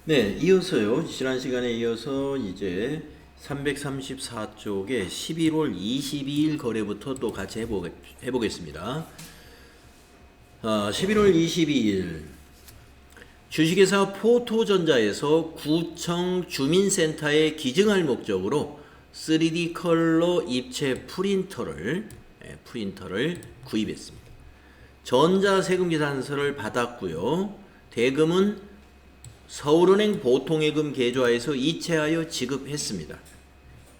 네, 이어서요. 지난 시간에 이어서 이제 334쪽에 11월 22일 거래부터 또 같이 해보겠습니다. 11월 22일 주식회사 포토전자에서 구청 주민센터에 기증할 목적으로 3D 컬러 입체 프린터를 구입했습니다. 전자세금계산서를 받았고요. 대금은 서울은행 보통예금 계좌에서 이체하여 지급했습니다.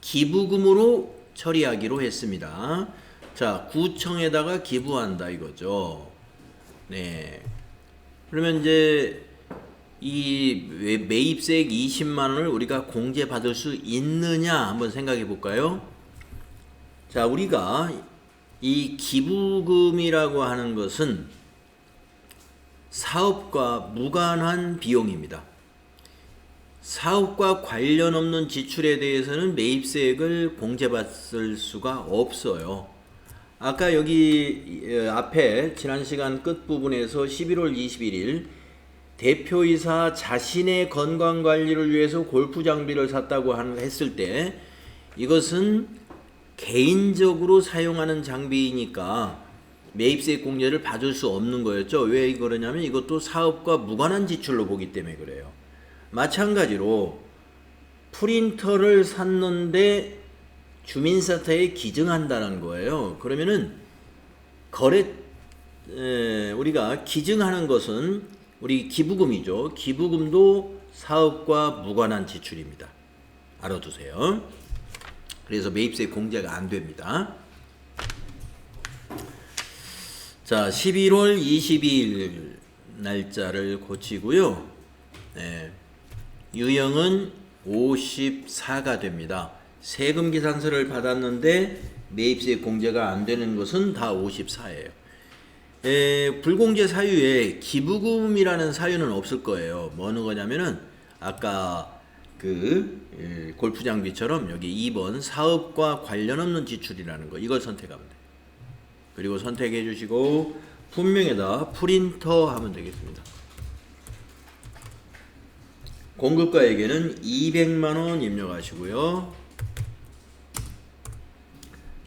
기부금으로 처리하기로 했습니다. 자, 구청에다가 기부한다 이거죠. 네. 그러면 이제 이 매입세액 20만 원을 우리가 공제받을 수 있느냐 한번 생각해 볼까요? 자, 우리가 이 기부금이라고 하는 것은 사업과 무관한 비용입니다. 사업과 관련 없는 지출에 대해서는 매입세액을 공제받을 수가 없어요. 아까 여기 앞에 지난 시간 끝부분에서 11월 21일 대표이사 자신의 건강관리를 위해서 골프 장비를 샀다고 했을 때 이것은 개인적으로 사용하는 장비이니까 매입세액 공제를 받을 수 없는 거였죠. 왜 그러냐면 이것도 사업과 무관한 지출로 보기 때문에 그래요. 마찬가지로 프린터를 샀는데 주민센터에 기증한다는 거예요. 그러면은 우리가 기증하는 것은 우리 기부금이죠. 기부금도 사업과 무관한 지출입니다. 알아두세요. 그래서 매입세액 공제가 안 됩니다. 자, 11월 22일 날짜를 고치고요. 네. 유형은 54가 됩니다. 세금 계산서를 받았는데 매입세액 공제가 안 되는 것은 다 54예요. 불공제 사유에 기부금이라는 사유는 없을 거예요. 뭐는 거냐면은 아까 그 골프 장비처럼 여기 2번 사업과 관련 없는 지출이라는 거 이걸 선택하면 돼요. 그리고 선택해 주시고 분명에다 프린터 하면 되겠습니다. 공급가에게는 200만원 입력하시고요.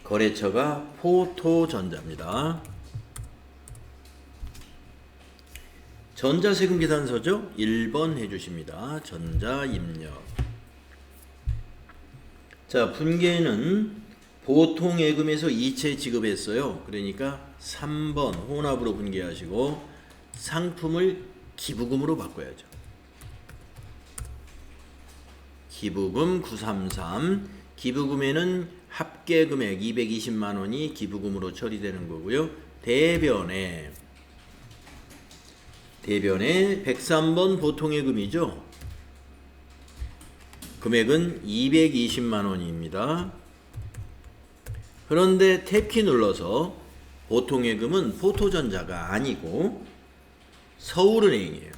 거래처가 포토전자입니다. 전자세금 계산서죠. 1번 해주십니다. 전자 입력. 자, 분계는 보통예금에서 이체 지급했어요. 그러니까 3번 혼합으로 분계하시고 상품을 기부금으로 바꿔야죠. 기부금 933 기부금에는 합계금액 220만 원이 기부금으로 처리되는 거고요. 대변에 103번 보통예금이죠. 금액은 220만 원입니다. 그런데 탭키 눌러서 보통예금은 포토전자가 아니고 서울은행이에요.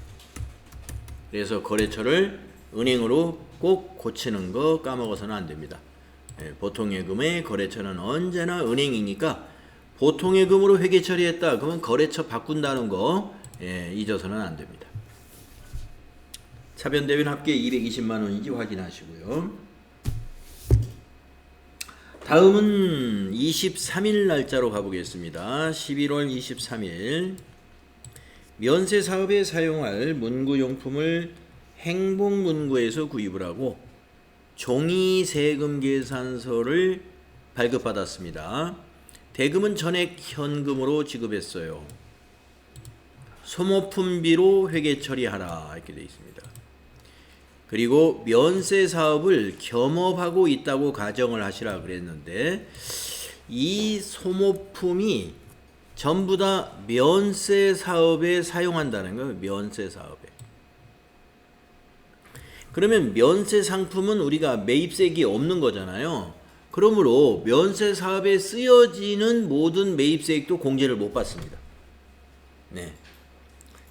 그래서 거래처를 은행으로 꼭 고치는 거 까먹어서는 안 됩니다. 보통예금의 거래처는 언제나 은행이니까 보통예금으로 회계 처리했다 그러면 거래처 바꾼다는 거 잊어서는 안 됩니다. 차변대변 합계 220만 원인지 확인하시고요. 다음은 23일 날짜로 가보겠습니다. 11월 23일 면세 사업에 사용할 문구용품을 행복문구에서 구입을 하고 종이 세금 계산서를 발급받았습니다. 대금은 전액 현금으로 지급했어요. 소모품비로 회계 처리하라 이렇게 되어 있습니다. 그리고 면세 사업을 겸업하고 있다고 가정을 하시라 그랬는데 이 소모품이 전부 다 면세 사업에 사용한다는 거예요. 면세 사업에. 그러면 면세 상품은 우리가 매입세액이 없는 거잖아요. 그러므로 면세 사업에 쓰여지는 모든 매입세액도 공제를 못 받습니다. 네.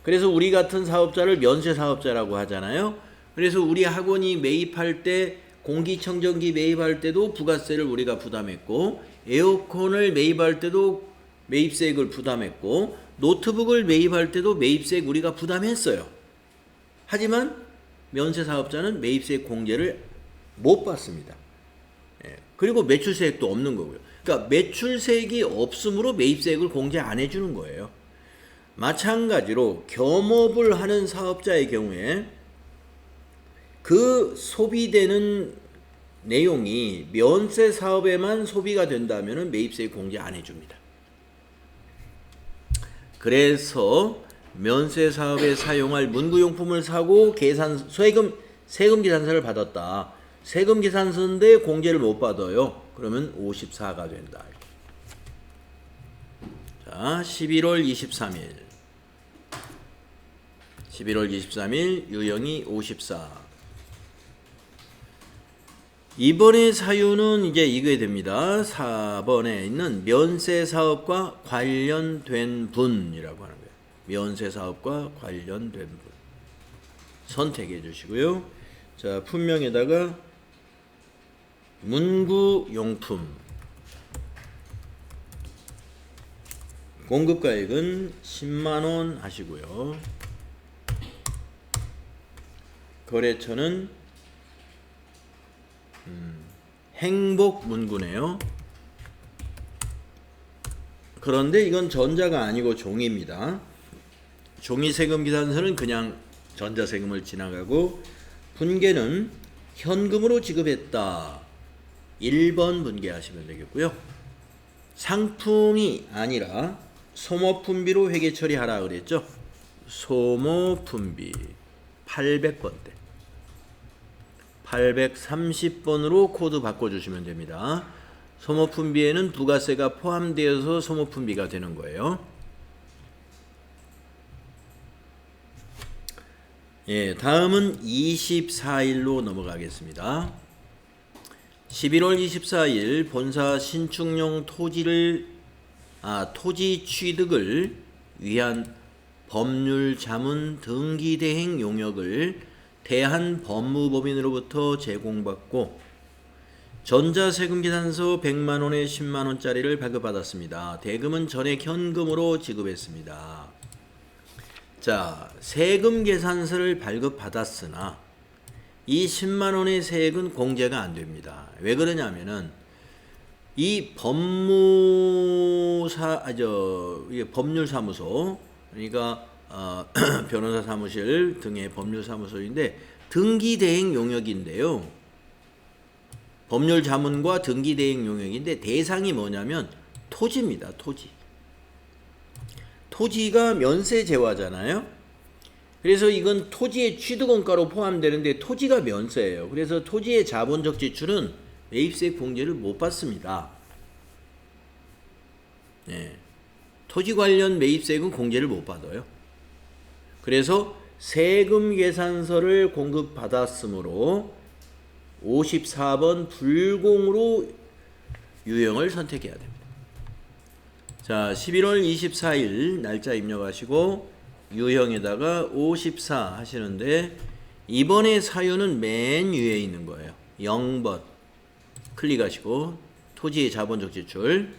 그래서 우리 같은 사업자를 면세 사업자라고 하잖아요. 그래서 우리 학원이 매입할 때 공기청정기 매입할 때도 부가세를 우리가 부담했고 에어컨을 매입할 때도 매입세액을 부담했고 노트북을 매입할 때도 매입세액 우리가 부담했어요. 하지만 면세 사업자는 매입세액 공제를 못 받습니다. 예. 그리고 매출세액도 없는 거고요. 그러니까 매출세액이 없으므로 매입세액을 공제 안 해주는 거예요. 마찬가지로 겸업을 하는 사업자의 경우에 그 소비되는 내용이 면세 사업에만 소비가 된다면 매입세액 공제 안 해줍니다. 그래서 면세 사업에 사용할 문구용품을 사고 세금 계산서를 받았다. 세금 계산서인데 공제를 못 받아요. 그러면 54가 된다. 자, 11월 23일 유형이 54. 이번의 사유는 이제 이게 됩니다. 4번에 있는 면세 사업과 관련된 분이라고 하는 거예요. 면세 사업과 관련된 분. 선택해 주시고요. 자, 품명에다가 문구용품. 공급가액은 10만원 하시고요. 거래처는 행복문구네요. 그런데 이건 전자가 아니고 종이입니다. 종이세금 계산서는 그냥 전자세금을 지나가고 분계는 현금으로 지급했다. 1번 분계하시면 되겠고요. 상품이 아니라 소모품비로 회계 처리하라 그랬죠. 소모품비 800번대 830번으로 코드 바꿔주시면 됩니다. 소모품비에는 부가세가 포함되어서 소모품비가 되는 거예요. 예, 다음은 24일로 넘어가겠습니다. 11월 24일 본사 신축용 토지 취득을 위한 법률 자문 등기 대행 용역을 대한법무법인으로부터 제공받고 전자세금 계산서 100만원에 10만원짜리를 발급받았습니다. 대금은 전액 현금으로 지급했습니다. 자, 세금 계산서를 발급받았으나 이 10만원의 세액은 공제가 안 됩니다. 왜 그러냐면은 이 법률사무소, 그러니까 변호사 사무실 등의 법률사무소인데 등기대행 용역인데요. 법률 자문과 등기대행 용역인데 대상이 뭐냐면 토지입니다. 토지가 면세재화잖아요. 그래서 이건 토지의 취득원가로 포함되는데 토지가 면세예요. 그래서 토지의 자본적 지출은 매입세액 공제를 못 받습니다. 네. 토지 관련 매입세액은 공제를 못 받아요. 그래서 세금 계산서를 공급받았으므로 54번 불공으로 유형을 선택해야 됩니다. 자, 11월 24일 날짜 입력하시고 유형에다가 54 하시는데 이번에 사유는 맨 위에 있는 거예요. 0번 클릭하시고 토지의 자본적 지출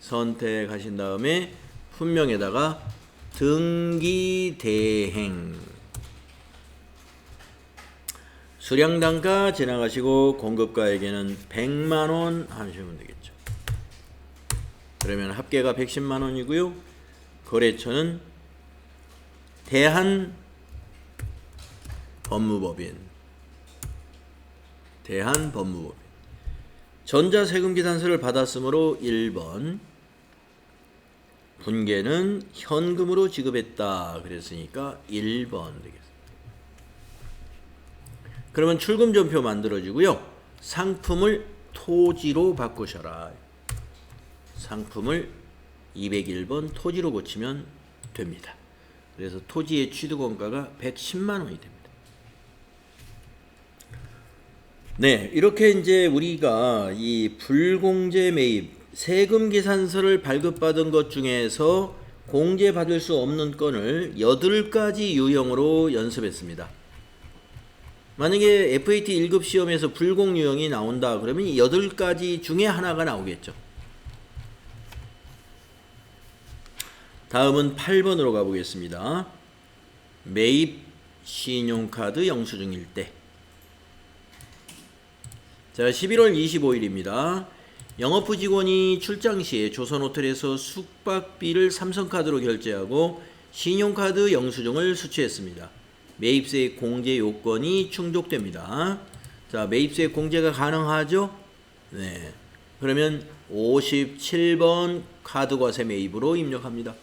선택하신 다음에 품명에다가 등기대행 수량단가 지나가시고 공급가에게는 100만원 하시면 되겠죠. 그러면 합계가 110만원이고요. 거래처는 대한법무법인 전자세금 계산서를 받았으므로 1번 분계는 현금으로 지급했다 그랬으니까 1번 되겠습니다. 그러면 출금전표 만들어지고요. 상품을 토지로 바꾸셔라. 상품을 201번 토지로 고치면 됩니다. 그래서 토지의 취득원가가 110만원이 됩니다. 네, 이렇게 이제 우리가 이 불공제 매입 세금 계산서를 발급받은 것 중에서 공제받을 수 없는 건을 8가지 유형으로 연습했습니다. 만약에 FAT 1급 시험에서 불공 유형이 나온다 그러면 이 8가지 중에 하나가 나오겠죠. 다음은 8번으로 가보겠습니다. 매입 신용카드 영수증일 때. 자, 11월 25일입니다. 영업부 직원이 출장 시에 조선호텔에서 숙박비를 삼성카드로 결제하고 신용카드 영수증을 수취했습니다. 매입세액 공제 요건이 충족됩니다. 자, 매입세액 공제가 가능하죠? 네. 그러면 57번 카드과세 매입으로 입력합니다.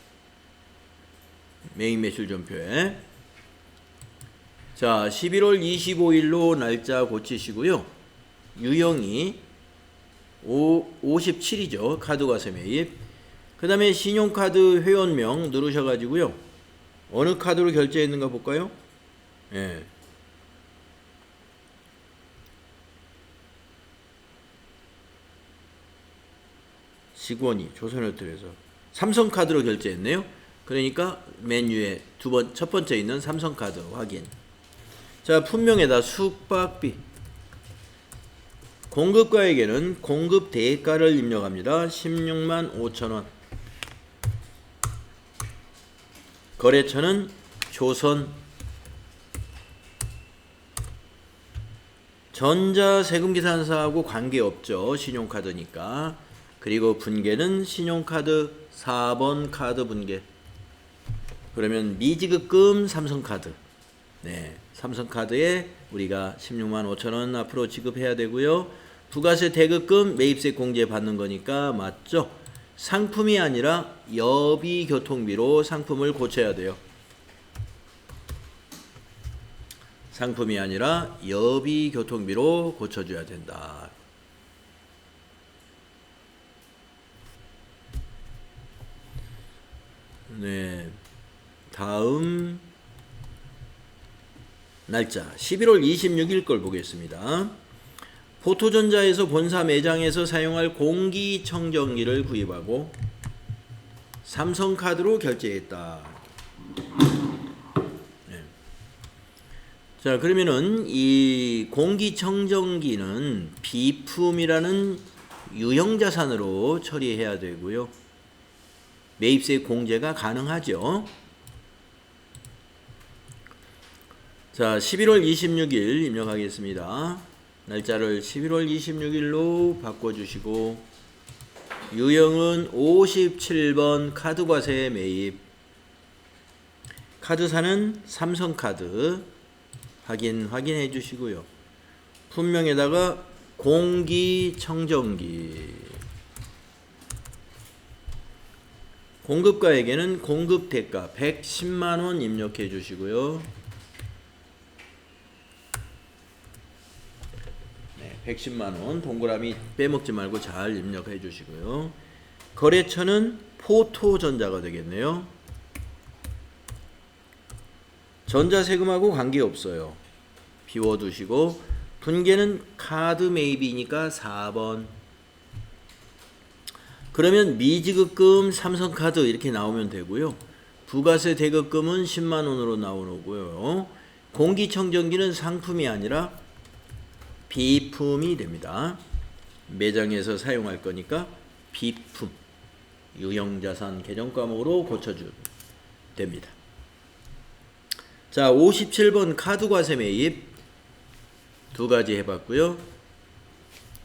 매입 매출 전표에. 자, 11월 25일로 날짜 고치시고요. 유형이 57이죠. 카드과세 매입. 그 다음에 신용카드 회원명 누르셔가지고요. 어느 카드로 결제했는가 볼까요? 예. 직원이 조선호텔에서 삼성카드로 결제했네요. 그러니까 메뉴에 첫 번째 있는 삼성카드 확인. 자, 품명에다 숙박비. 공급가에게는 공급 대가를 입력합니다. 16만 5천원. 거래처는 조선. 전자세금계산사하고 관계없죠. 신용카드니까. 그리고 분계는 신용카드 4번 카드 분계. 그러면 미지급금 삼성카드. 네, 삼성카드에 우리가 16만 5천원 앞으로 지급해야 되고요. 부가세 대급금 매입세 공제 받는 거니까 맞죠? 상품이 아니라 여비교통비로 상품을 고쳐야 돼요. 상품이 아니라 여비교통비로 고쳐줘야 된다. 네, 다음 날짜 11월 26일 걸 보겠습니다. 포토전자에서 본사 매장에서 사용할 공기청정기를 구입하고 삼성카드로 결제했다. 네. 자, 그러면은 이 공기청정기는 비품이라는 유형자산으로 처리해야 되고요. 매입세 공제가 가능하죠. 자, 11월 26일 입력하겠습니다. 날짜를 11월 26일로 바꿔주시고 유형은 57번 카드과세 매입. 카드사는 삼성카드 확인해 주시고요. 품명에다가 공기청정기. 공급가에게는 공급대가 110만원 입력해 주시고요. 네, 110만원 동그라미 빼먹지 말고 잘 입력해 주시고요. 거래처는 포토전자가 되겠네요. 전자세금하고 관계없어요. 비워두시고 분계는 카드 매입이니까 4번. 그러면 미지급금 삼성카드 이렇게 나오면 되고요. 부가세 대급금은 10만원으로 나오고요. 공기청정기는 상품이 아니라 비품이 됩니다. 매장에서 사용할 거니까 비품, 유형자산 개정과목으로 고쳐주면 됩니다. 자, 57번 카드과세 매입 두 가지 해봤고요.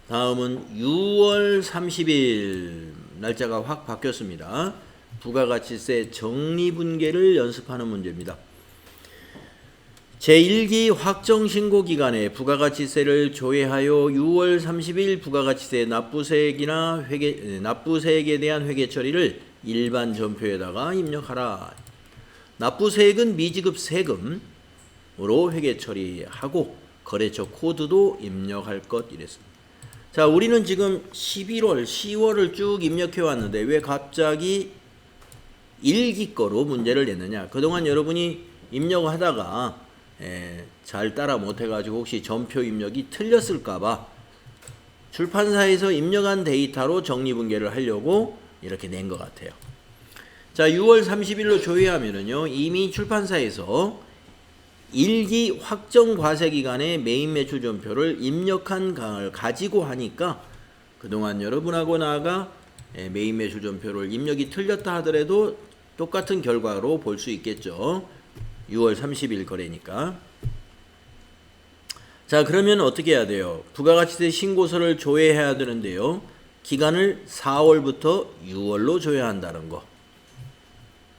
다음은 6월 30일 날짜가 확 바뀌었습니다. 부가가치세 정리분계를 연습하는 문제입니다. 제1기 확정신고기간에 부가가치세를 조회하여 6월 30일 부가가치세 납부세액에 대한 회계 처리를 일반 전표에다가 입력하라. 납부세액은 미지급 세금으로 회계 처리하고 거래처 코드도 입력할 것 이랬습니다. 자, 우리는 지금 11월, 10월을 쭉 입력해 왔는데 왜 갑자기 1기 거로 문제를 냈느냐. 그동안 여러분이 입력하다가 잘 따라 못해가지고 혹시 전표 입력이 틀렸을까봐 출판사에서 입력한 데이터로 정리분계를 하려고 이렇게 낸 것 같아요. 자, 6월 30일로 조회하면은요, 이미 출판사에서 1기 확정 과세 기간에 매입 매출 전표를 입력한 걸 가지고 하니까 그동안 여러분하고 나가 매입 매출 전표를 입력이 틀렸다 하더라도 똑같은 결과로 볼 수 있겠죠. 6월 30일 거래니까. 자, 그러면 어떻게 해야 돼요? 부가가치세 신고서를 조회해야 되는데요. 기간을 4월부터 6월로 조회한다는 거.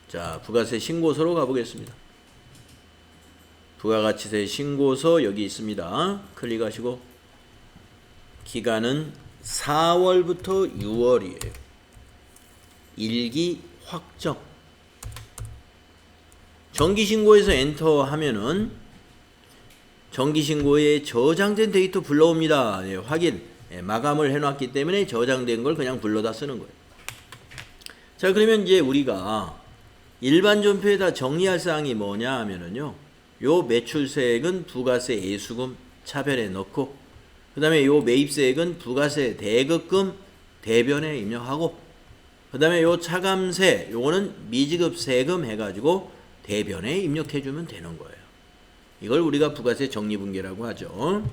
자, 부가세 신고서로 가보겠습니다. 부가가치세 신고서 여기 있습니다. 클릭하시고 기간은 4월부터 6월이에요. 일기 확정. 정기신고에서 엔터 하면은 정기신고에 저장된 데이터 불러옵니다. 네, 확인. 네, 마감을 해놨기 때문에 저장된 걸 그냥 불러다 쓰는 거예요. 자, 그러면 이제 우리가 일반 전표에다 정리할 사항이 뭐냐 하면은요. 요 매출세액은 부가세 예수금 차변에 넣고, 그 다음에 요 매입세액은 부가세 대급금 대변에 입력하고, 그 다음에 요 차감세 요거는 미지급 세금 해가지고 대변에 입력해주면 되는 거예요. 이걸 우리가 부가세 정리분계라고 하죠.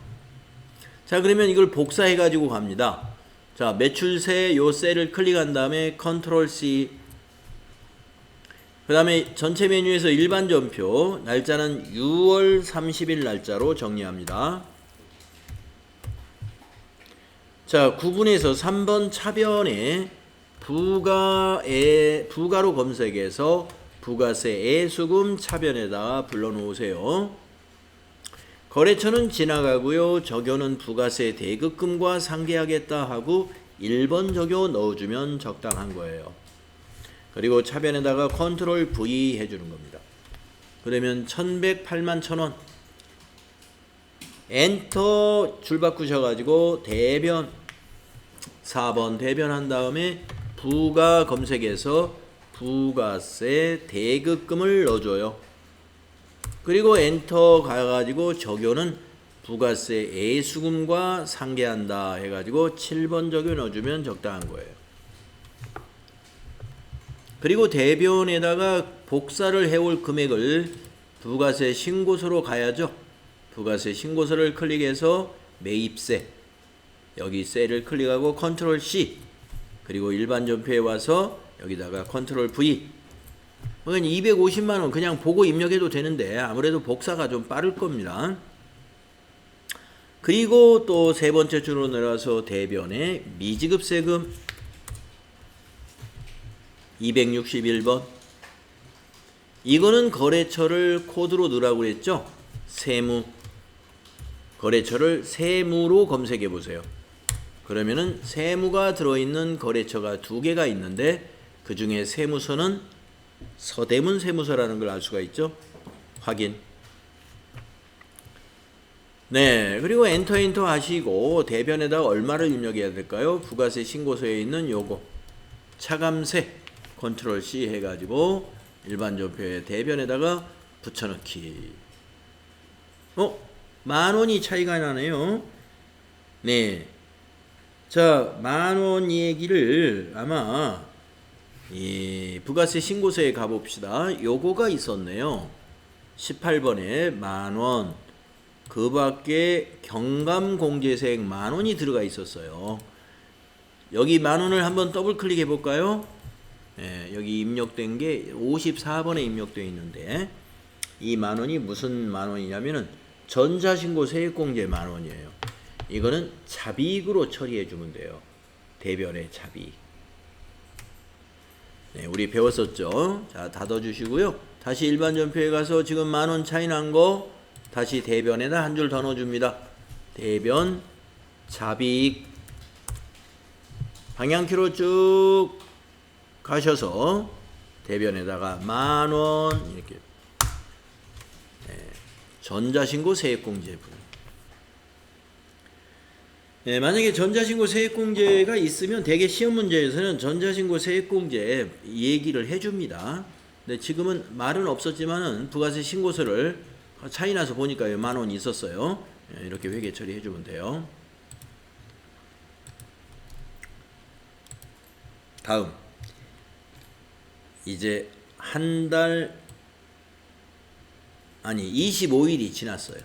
자, 그러면 이걸 복사해가지고 갑니다. 자, 매출세 요 셀을 클릭한 다음에 컨트롤 C, 그 다음에 전체 메뉴에서 일반 전표 날짜는 6월 30일 날짜로 정리합니다. 자, 9분에서 3번 차변에 부가로 검색해서 부가세 예수금 차변에다 불러놓으세요. 거래처는 지나가고요. 적요는 부가세 대급금과 상계하겠다 하고 1번 적요 넣어주면 적당한 거예요. 그리고 차변에다가 컨트롤 V 해주는 겁니다. 그러면 1108만 1000원. 엔터 줄 바꾸셔가지고 대변 4번 대변한 다음에 부가 검색해서 부가세 대급금을 넣어줘요. 그리고 엔터 가가지고 적요는 부가세 예수금과 상계한다 해가지고 7번 적요 넣어주면 적당한 거예요. 그리고 대변에다가 복사를 해올 금액을 부가세 신고서로 가야죠. 부가세 신고서를 클릭해서 매입세, 여기 셀을 클릭하고 컨트롤 C, 그리고 일반 전표에 와서 여기다가 컨트롤 V. 그러니까 250만원 그냥 보고 입력해도 되는데 아무래도 복사가 좀 빠를 겁니다. 그리고 또 세 번째 줄로 내려와서 대변에 미지급 세금 261번. 이거는 거래처를 코드로 넣으라고 그랬죠. 세무. 거래처를 세무로 검색해 보세요. 그러면은 세무가 들어있는 거래처가 2개가 있는데 그 중에 세무서는 서대문 세무서라는 걸 알 수가 있죠. 확인. 네, 그리고 엔터 하시고 대변에다가 얼마를 입력해야 될까요? 부가세 신고서에 있는 요거 차감세 컨트롤 C 해가지고 일반 전표에 대변에다가 붙여넣기. 10,000원이 차이가 나네요. 네. 자, 10,000원 얘기를 아마 이 부가세 신고서에 가봅시다. 요거가 있었네요. 18번에 10,000원. 그 밖에 경감공제세액 10,000원이 들어가 있었어요. 여기 10,000원을 한번 더블 클릭해 볼까요? 네, 여기 입력된 게 54번에 입력되어 있는데 이 10,000원이 무슨 10,000원이냐면은 전자신고 세액공제 10,000원이에요. 이거는 차비익으로 처리해 주면 돼요. 대변의 차비익. 네, 우리 배웠었죠. 자, 닫아주시고요. 다시 일반 전표에 가서 지금 10,000원 차이 난 거 다시 대변에다 한 줄 더 넣어줍니다. 대변 차비익 방향키로 쭉 가셔서 대변에다가 10,000원 이렇게. 네, 전자신고 세액공제분. 네, 만약에 전자신고 세액공제가 있으면 대개 시험 문제에서는 전자신고 세액공제 얘기를 해줍니다. 근데 지금은 말은 없었지만은 부가세 신고서를 차이나서 보니까 10,000원 있었어요. 네, 이렇게 회계 처리해주면 돼요. 다음. 이제 한 달, 아니 25일이 지났어요.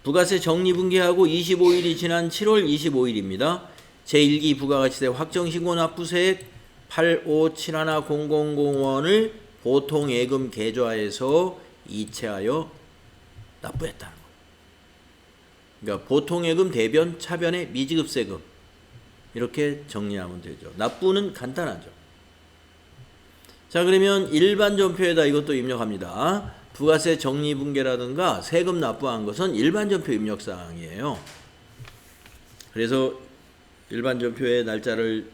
부가세 정리분계하고 25일이 지난 7월 25일입니다. 제1기 부가가치세 확정신고 납부세액 8571000원을 보통예금 계좌에서 이체하여 납부했다는 거예요. 그러니까 보통예금 대변 차변의 미지급세금 이렇게 정리하면 되죠. 납부는 간단하죠. 자, 그러면 일반 전표에다 이것도 입력합니다. 부가세 정리분계라든가 세금 납부한 것은 일반 전표 입력사항이에요. 그래서 일반 전표의 날짜를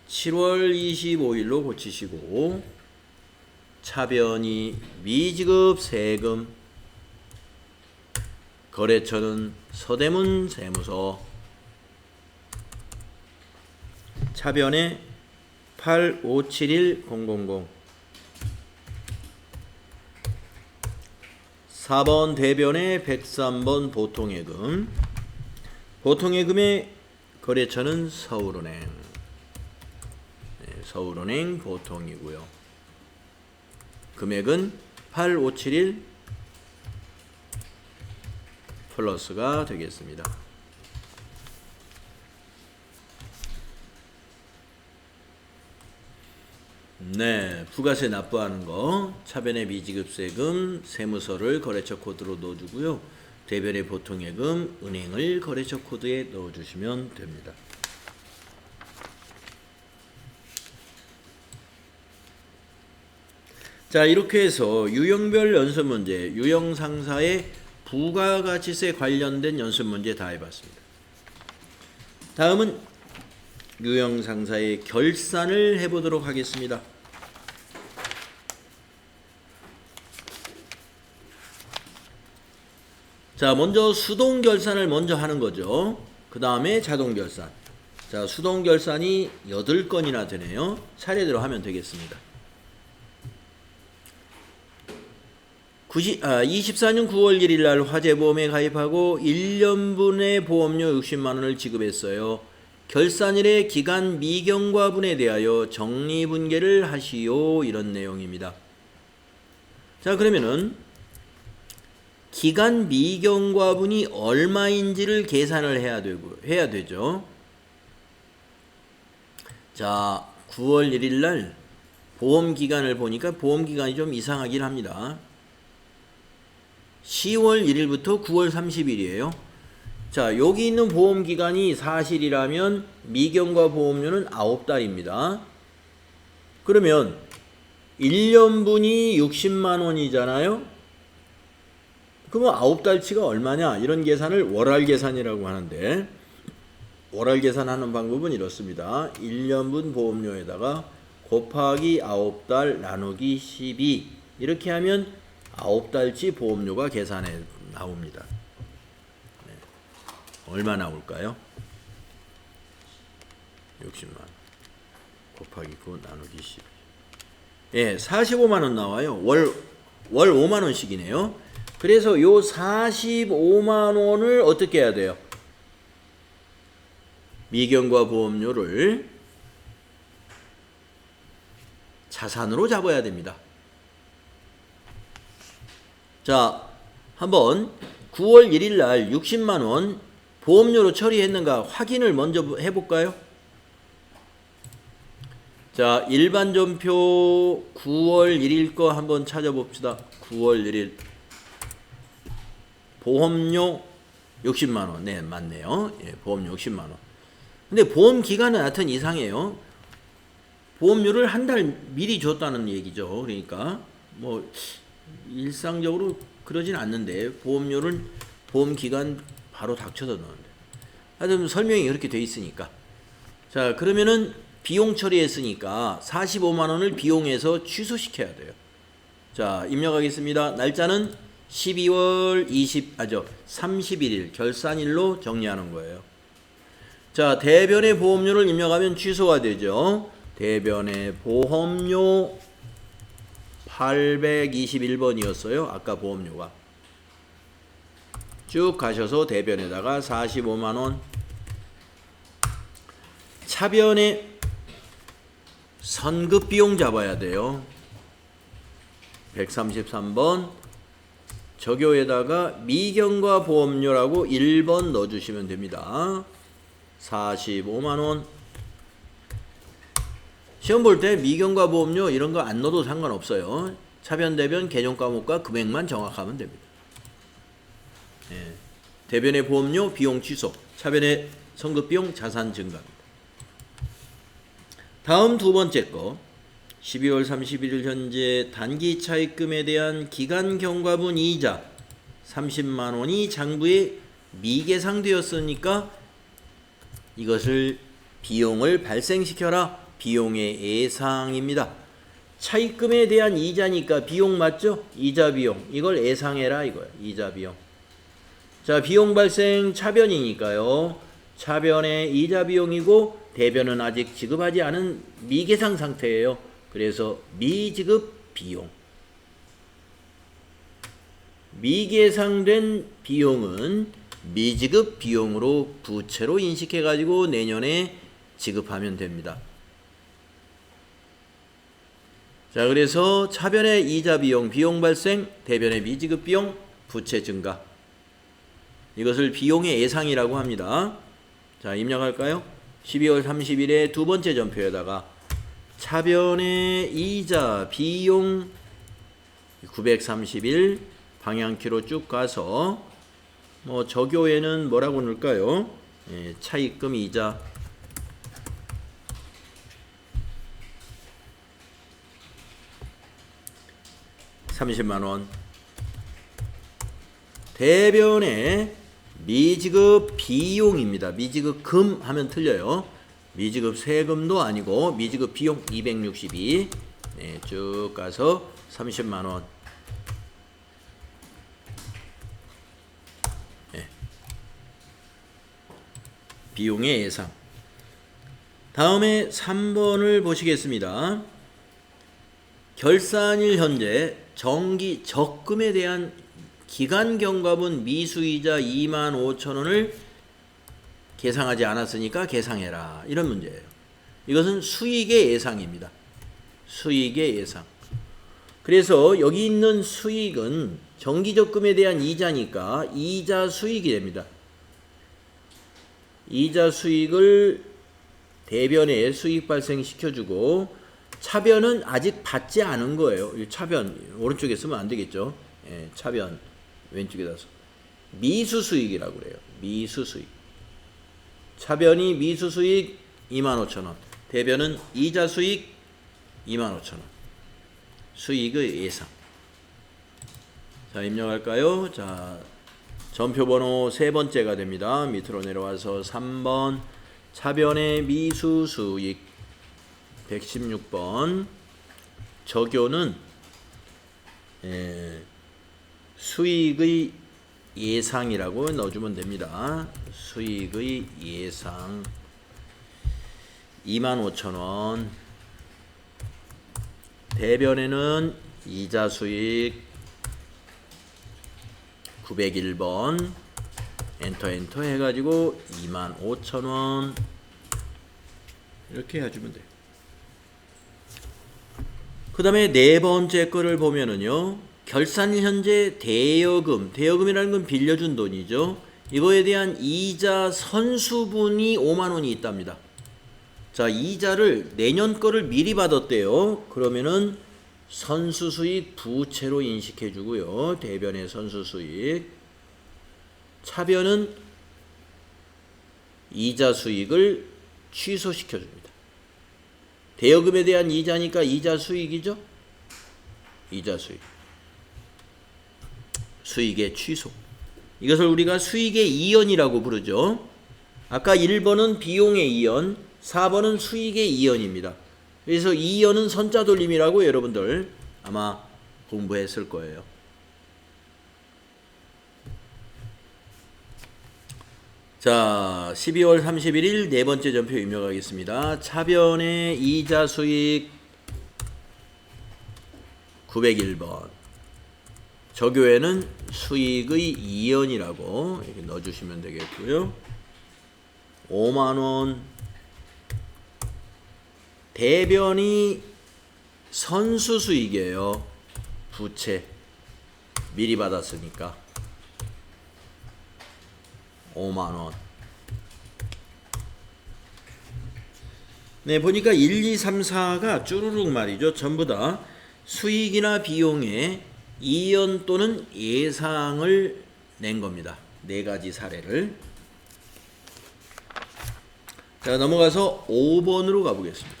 7월 25일로 고치시고 차변이 미지급 세금 거래처는 서대문 세무서 차변에 8571000 4번 대변에 103번 보통예금 보통예금의 거래처는 서울은행 서울은행 보통이고요. 금액은 8571 플러스가 되겠습니다. 네, 부가세 납부하는 거 차변의 미지급세금 세무서를 거래처 코드로 넣어주고요. 대변의 보통예금 은행을 거래처 코드에 넣어주시면 됩니다. 자, 이렇게 해서 유형별 연습문제, 유형상사의 부가가치세 관련된 연습문제 다 해봤습니다. 다음은 유형상사의 결산을 해보도록 하겠습니다. 자, 먼저 수동결산을 먼저 하는 거죠. 그 다음에 자동결산. 자, 수동결산이 8건이나 되네요. 차례대로 하면 되겠습니다. 24년 9월 1일 날 화재보험에 가입하고 1년분의 보험료 60만원을 지급했어요. 결산일의 기간 미경과분에 대하여 정리분계를 하시오. 이런 내용입니다. 자, 그러면은 기간 미경과분이 얼마인지를 계산을 해야 되죠. 자, 9월 1일 날 보험기간을 보니까 보험기간이 좀 이상하긴 합니다. 10월 1일부터 9월 30일이에요. 자, 여기 있는 보험기간이 사실이라면 미경과 보험료는 9달입니다. 그러면 1년분이 60만원이잖아요. 그러면 9달치가 얼마냐? 이런 계산을 월할 계산이라고 하는데 월할 계산하는 방법은 이렇습니다. 1년분 보험료에다가 곱하기 9달 나누기 12 이렇게 하면 9달치 보험료가 계산에 나옵니다. 네. 얼마 나올까요? 60만원 곱하기 9 나누기 12 예, 45만원 나와요. 월 5만원씩이네요. 그래서 요 45만원을 어떻게 해야 돼요? 미경과 보험료를 자산으로 잡아야 됩니다. 자, 한번 9월 1일 날 60만원 보험료로 처리했는가 확인을 먼저 해볼까요? 자, 일반 전표 9월 1일 거 한번 찾아봅시다. 9월 1일 보험료 60만원. 네, 맞네요. 예, 보험료 60만원. 근데 보험 기간은 하여튼 이상해요. 보험료를 한 달 미리 줬다는 얘기죠. 그러니까 뭐 일상적으로 그러진 않는데 보험료를 보험 기간 바로 닥쳐서 넣는데 하여튼 설명이 그렇게 돼 있으니까. 자, 그러면은 비용 처리했으니까 45만원을 비용에서 취소시켜야 돼요. 자, 입력하겠습니다. 날짜는 12월 31일 결산일로 정리하는 거예요. 자, 대변의 보험료를 입력하면 취소가 되죠. 대변의 보험료 821번이었어요. 아까 보험료가. 쭉 가셔서 대변에다가 45만원. 차변에 선급비용 잡아야 돼요. 133번. 적요에다가 미경과 보험료라고 1번 넣어주시면 됩니다. 45만원. 시험 볼 때 미경과 보험료 이런 거 안 넣어도 상관없어요. 차변 대변 개념 과목과 금액만 정확하면 됩니다. 예. 대변의 보험료 비용 취소, 차변의 선급 비용 자산 증가입니다. 다음 두 번째 거 12월 31일 현재 단기 차입금에 대한 기간 경과분 이자 30만 원이 장부에 미계상되었으니까 이것을 비용을 발생시켜라. 비용의 예상입니다. 차입금에 대한 이자니까 비용 맞죠? 이자 비용. 이걸 예상해라 이거야. 이자 비용. 자, 비용 발생 차변이니까요. 차변의 이자 비용이고 대변은 아직 지급하지 않은 미계상 상태예요. 그래서 미지급 비용. 미계상된 비용은 미지급 비용으로 부채로 인식해가지고 내년에 지급하면 됩니다. 자, 그래서 차변의 이자 비용, 비용 발생, 대변의 미지급 비용, 부채 증가. 이것을 비용의 예상이라고 합니다. 자, 입력할까요? 12월 30일에 두 번째 전표에다가 차변의 이자 비용 931 방향키로 쭉 가서 뭐 저교에는 뭐라고 넣을까요? 예, 차입금 이자 30만 원. 대변의 미지급 비용입니다. 미지급 금 하면 틀려요. 미지급 세금도 아니고 미지급 비용 262. 네, 쭉 가서 30만 원. 네. 비용의 예상. 다음에 3번을 보시겠습니다. 결산일 현재 정기 적금에 대한 기간 경과분 미수이자 25,000원을 계상하지 않았으니까 계상해라. 이런 문제예요. 이것은 수익의 예상입니다. 수익의 예상. 그래서 여기 있는 수익은 정기 적금에 대한 이자니까 이자 수익이 됩니다. 이자 수익을 대변에 수익 발생시켜주고 차변은 아직 받지 않은 거예요. 차변 오른쪽에 쓰면 안 되겠죠. 예, 차변 왼쪽에다 써. 미수 수익이라고 그래요. 미수 수익. 차변이 미수 수익 25,000원. 대변은 이자 수익 25,000원. 수익의 예상. 자, 입력할까요? 자, 전표 번호 세 번째가 됩니다. 밑으로 내려와서 3번 차변의 미수 수익 116번 저교는 수익의 예상이라고 넣어주면 됩니다. 수익의 예상 25,000원. 대변에는 이자 수익 901번 엔터 해가지고 25,000원 이렇게 해주면 돼요. 그 다음에 네 번째 거를 보면은요, 결산일 현재 대여금이라는 건 빌려준 돈이죠. 이거에 대한 이자 선수분이 5만원이 있답니다. 자, 이자를 내년 거를 미리 받았대요. 그러면은 선수수익 부채로 인식해 주고요. 대변의 선수수익. 차변은 이자 수익을 취소시켜 줍니다. 대여금에 대한 이자니까 이자 수익이죠. 이자 수익. 수익의 취소. 이것을 우리가 수익의 이연이라고 부르죠. 아까 1번은 비용의 이연, 4번은 수익의 이연입니다. 그래서 이연은 선자 돌림이라고 여러분들 아마 공부했을 거예요. 자, 12월 31일 네 번째 전표 입력하겠습니다. 차변의 이자 수익 901번. 저교에는 수익의 이연이라고 이렇게 넣어주시면 되겠고요. 5만원. 대변이 선수수익이에요. 부채 미리 받았으니까 5만원. 네, 보니까 1, 2, 3, 4가 쭈루룩 말이죠. 전부 다 수익이나 비용의 이연 또는 예상을 낸 겁니다. 네 가지 사례를. 자, 넘어가서 5번으로 가보겠습니다.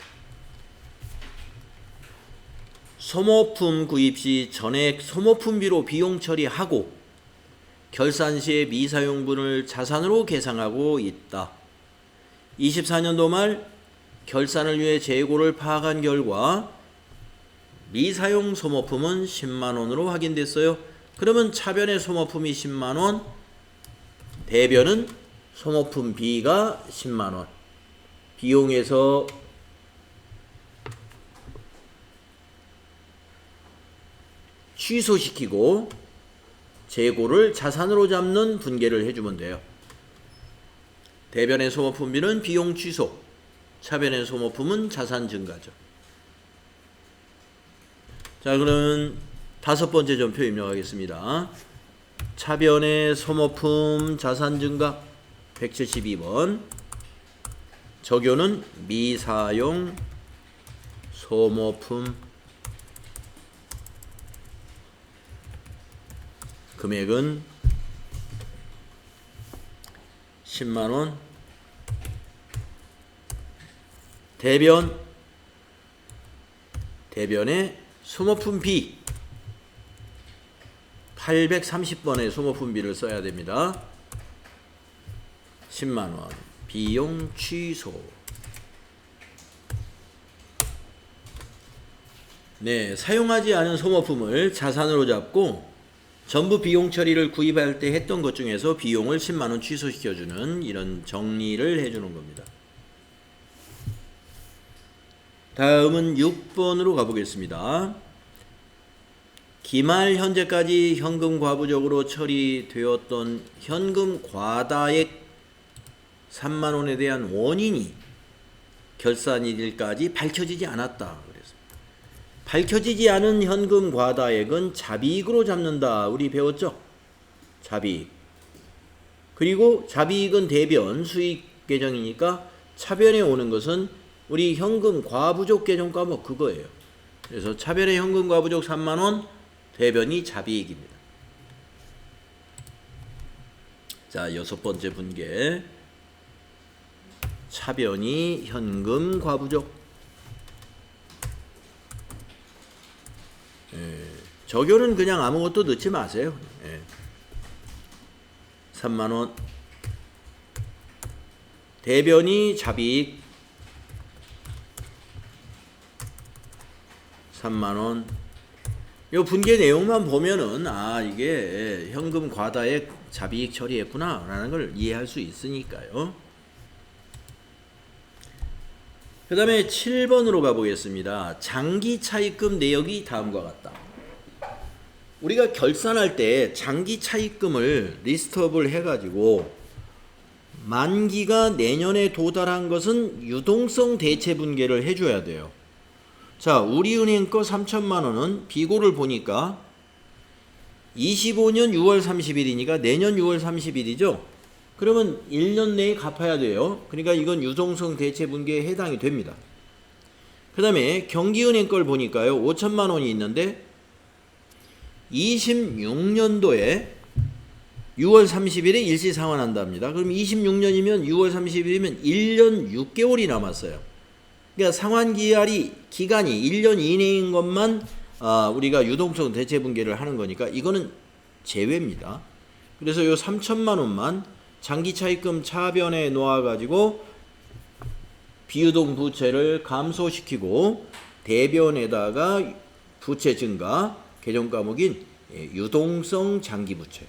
소모품 구입 시 전액 소모품비로 비용 처리하고 결산 시에 미사용분을 자산으로 계상하고 있다. 24년도 말 결산을 위해 재고를 파악한 결과 미사용 소모품은 10만원으로 확인됐어요. 그러면 차변의 소모품이 10만원, 대변은 소모품 B가 10만원. 비용에서 취소시키고 재고를 자산으로 잡는 분계를 해주면 돼요. 대변의 소모품비는 비용 취소, 차변의 소모품은 자산 증가죠. 자, 그럼 5번째 점표 입력하겠습니다. 차변의 소모품 자산 증가 172번. 적요는 미사용 소모품 금액은 10만원. 대변의 소모품 B 830번의 소모품 B를 써야 됩니다. 10만원 비용 취소. 네, 사용하지 않은 소모품을 자산으로 잡고 전부 비용 처리를 구입할 때 했던 것 중에서 비용을 10만원 취소시켜주는 이런 정리를 해주는 겁니다. 다음은 6번으로 가보겠습니다. 기말 현재까지 현금 과부적으로 처리되었던 현금 과다액 3만원에 대한 원인이 결산일까지 밝혀지지 않았다. 밝혀지지 않은 현금 과다액은 잡이익으로 잡는다. 우리 배웠죠? 잡이익. 그리고 잡이익은 대변 수익 계정이니까 차변에 오는 것은 우리 현금 과부족 계정 과목 그거예요. 그래서 차변의 현금 과부족 3만원, 대변이 잡이익입니다. 자, 6번째 분계. 차변이 현금 과부족. 적요는 그냥 아무것도 넣지 마세요. 3만원. 대변이 잡이익 3만원. 요 분계 내용만 보면은 이게 현금 과다액 잡이익 처리했구나 라는 걸 이해할 수 있으니까요. 그 다음에 7번으로 가보겠습니다. 장기 차입금 내역이 다음과 같다. 우리가 결산할 때 장기 차입금을 리스트업을 해가지고 만기가 내년에 도달한 것은 유동성 대체 분계를 해줘야 돼요. 자, 우리은행 거 3천만 원은 비고를 보니까 25년 6월 30일이니까 내년 6월 30일이죠. 그러면 1년 내에 갚아야 돼요. 그러니까 이건 유동성 대체 분계에 해당이 됩니다. 그 다음에 경기은행 걸 보니까요. 5천만 원이 있는데 26년도에 6월 30일에 일시 상환한답니다. 그럼 26년이면 6월 30일이면 1년 6개월이 남았어요. 그러니까 상환기한이 기간이 1년 이내인 것만 우리가 유동성 대체 분계를 하는 거니까 이거는 제외입니다. 그래서 요 3천만 원만 장기 차입금 차변에 놓아가지고 비유동 부채를 감소시키고 대변에다가 부채 증가 계정 과목인 유동성 장기 부채.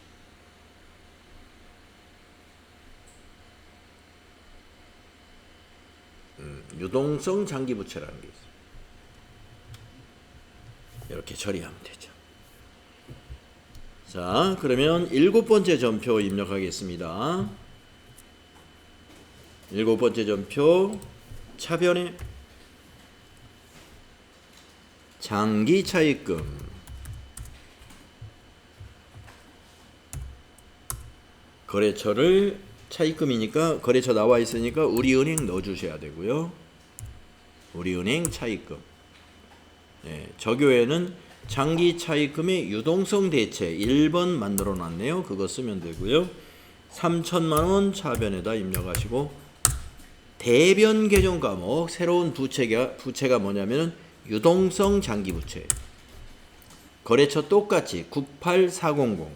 유동성 장기 부채라는 게 있어요. 이렇게 처리하면 되죠. 자, 그러면 7번째 점표 입력하겠습니다. 7번째 점표 차변에 장기 차입금 거래처를 차입금이니까 거래처 나와 있으니까 우리은행 넣어 주셔야 되고요. 우리은행 차입금. 저교에는 장기 차입금의 유동성 대체 1번 만들어 놨네요. 그거 쓰면 되고요. 3천만 원 차변에다 입력하시고, 대변 개정 과목 새로운 부채가 뭐냐면은 유동성 장기 부채. 거래처 똑같이 98400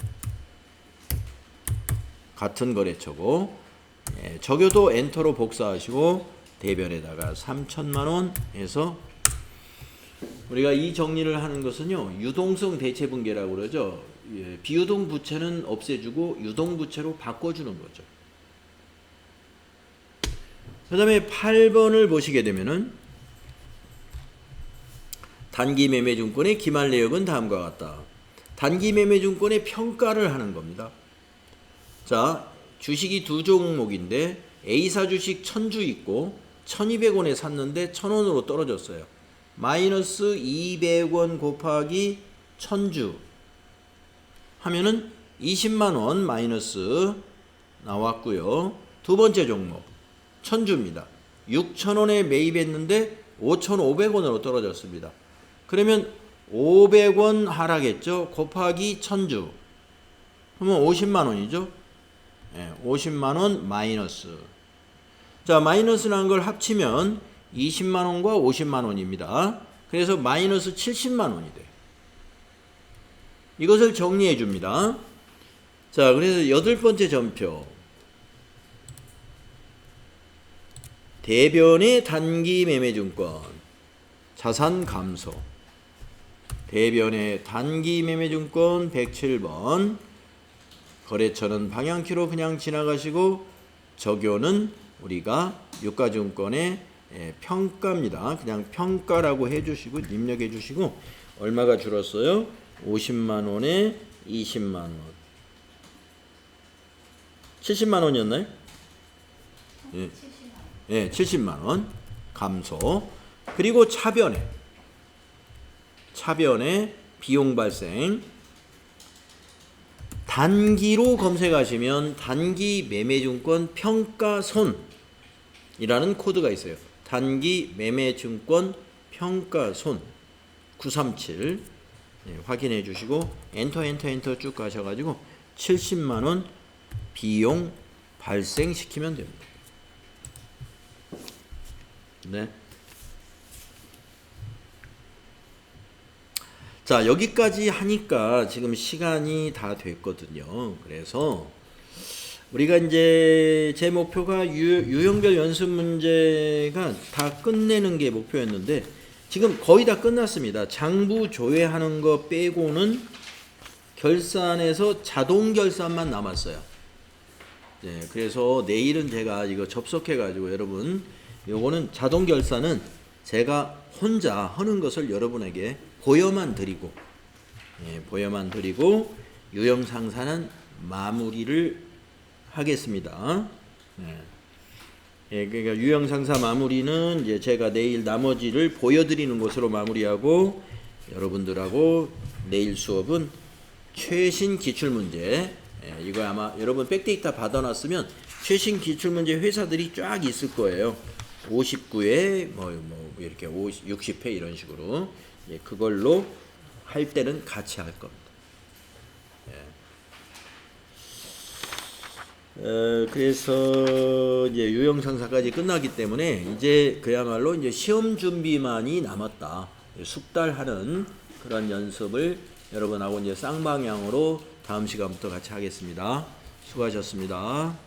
같은 거래처고, 적요도 엔터로 복사하시고 대변에다가 3천만 원 해서, 우리가 이 정리를 하는 것은요, 유동성 대체 분계라고 그러죠. 비유동 부채는 없애주고 유동 부채로 바꿔주는 거죠. 그 다음에 8번을 보시게 되면은 단기 매매증권의 기말 내역은 다음과 같다. 단기 매매증권의 평가를 하는 겁니다. 자, 주식이 두 종목인데 A사 주식 1000주 있고 1200원에 샀는데 1000원으로 떨어졌어요. 마이너스 200원 곱하기 1000주 하면은 20만원 마이너스 나왔고요. 두 번째 종목 1000주입니다. 6000원에 매입했는데 5500원으로 떨어졌습니다. 그러면 500원 하락했죠. 곱하기 1000주 그러면 50만원이죠. 50만원 마이너스. 자, 마이너스 난 걸 합치면 20만원과 50만원입니다. 그래서 마이너스 70만원이 돼. 이것을 정리해 줍니다. 자, 그래서 8번째 전표. 대변의 단기 매매증권 자산 감소. 대변의 단기 매매증권 107번. 거래처는 방향키로 그냥 지나가시고, 적요는 우리가 유가증권의 평가입니다. 그냥 평가라고 해주시고 입력해 주시고, 얼마가 줄었어요? 50만원에 20만원. 70만원이었나요? 예, 70만원 감소. 그리고 차변에 비용 발생. 단기로 검색하시면 단기 매매증권 평가손이라는 코드가 있어요. 단기 매매증권 평가손 937 확인해 주시고 엔터 쭉 가셔가지고 70만원 비용 발생시키면 됩니다. 네. 자, 여기까지 하니까 지금 시간이 다 됐거든요. 그래서 우리가 이제 제 목표가 유형별 연습 문제가 다 끝내는 게 목표였는데 지금 거의 다 끝났습니다. 장부 조회하는 거 빼고는 결산에서 자동 결산만 남았어요. 네, 그래서 내일은 제가 이거 접속해 가지고 여러분, 요거는 자동 결산은 제가 혼자 하는 것을 여러분에게 보여만 드리고, 유형 상사는 마무리를 하겠습니다. 그러니까 유형 상사 마무리는 이제 제가 내일 나머지를 보여드리는 것으로 마무리하고, 여러분들하고 내일 수업은 최신 기출문제, 이거 아마 여러분 백데이터 받아놨으면 최신 기출문제 회사들이 쫙 있을 거예요. 59회 뭐 이렇게 60회 이런 식으로. 그걸로 할 때는 같이 할 겁니다. 그래서 이제 유형 상사까지 끝나기 때문에 이제 그야말로 이제 시험 준비만이 남았다. 숙달하는 그런 연습을 여러분하고 이제 쌍방향으로 다음 시간부터 같이 하겠습니다. 수고하셨습니다.